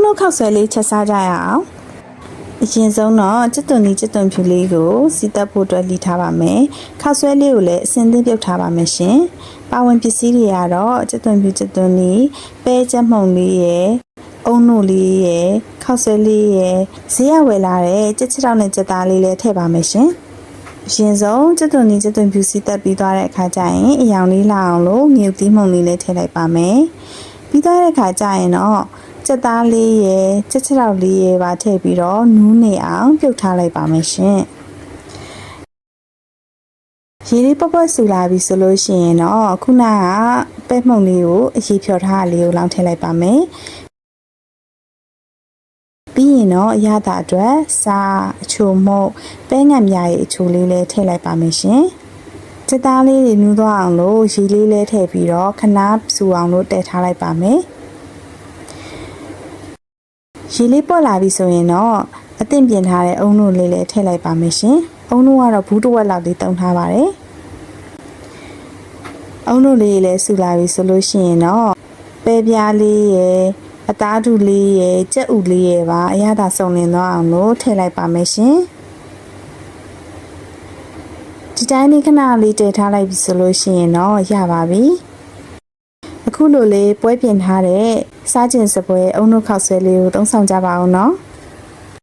တို့ခောက်ဆွဲလေးချက်စားကြရအောင်အရင်ဆုံးတော့ကြက်သွန်ဖြူလေးကိုစီတက်ဖို့အတွက်လှီထားပါမယ်ခောက်ဆွဲလေးကိုလည်းအစင်သင်းပြုတ်ထားပါမယ်ရှင်ပါဝင်ပစ္စည်းတွေကတော့ကြက်သွန်ဖြူပဲကြက်မှုန်လေးရယ်အုံနို့လေးရယ်ခောက်ဆွဲလေးရယ်ဈေးရဝယ်လာတဲ့ကြက်ချောက်နဲ့ကြက်သားလေးလည်းထည့်ပါမယ်ရှင်အရင်ဆုံးကြက်သွန်ဖြူစီတက်ပြီးသွားတဲ့အခါကျရင်အရောင်လေးလာအောင်လို့ငြုပ်သီးမှုန်လေးလည်းထည့်လိုက်ပါမယ်ပြီးသွားတဲ့အခါကျရင်တော့ကြက်သားလေးရယ်ကြက်ချောက်လေးရယ်ပါထည့်ပြီးတော့နူးနေအောင်ပြုတ်ထားလိုက်ပါမယ်ရှင်ရေလေးပေါ့ဆူလာပြီဆိုလို့ရှိရင်တော့ခုနကပဲမှုန်လေးကိုအရေဖြော်ထားတာလေးကိုလောင်းထည့်လိုက်ပါမယ်ပြီးရင်တော့အရသာအတွက်စားအချိုမုတ်ပဲငံမြရဲ့အချိုလေးလည်းထည့်လိုက်ပါမယ်ရှင်ကြက်သားလေးတွေနူးသွားအောင်လို့ရေလေးလည်းထည့်ပြီးတော့ခဏဆူအောင်လို့တည်ထားလိုက်ပါမယ်ရေလေးပေါ့လာပြီဆိုရင်တော့အသင့်ပြင်ထားတဲ့အုံနို့လေးလည်းထည့်လိုက်ပါမယ်ရှင်အုံနို့ကတော့ဘူးတစ်ဝက်လောက်လေးတုံထားပါတယ်အုံနို့လေးလည်းဆူလာပြီဆိုလို့ရှိရင်တော့ပဲပြားလေးရယ်အသားတူလေးရယ်ကြက်ဥလေးရယ်ပါအရသာစုံလင်သွားအောင်လို့ထည့်လိုက်ပါမယ်ရှင်ဒီတိုင်းလေးခဏလေးတည်ထားလိုက်ပြီဆိုလို့ရှိရင်တော့ရပါပြီအခုလိုလေးပွဲပြင်ထားတဲ့စားကျင်စပွဲအုံနို့ခောက်ဆွဲလေးကိုသုံးဆောင်ကြပါအောင်နော်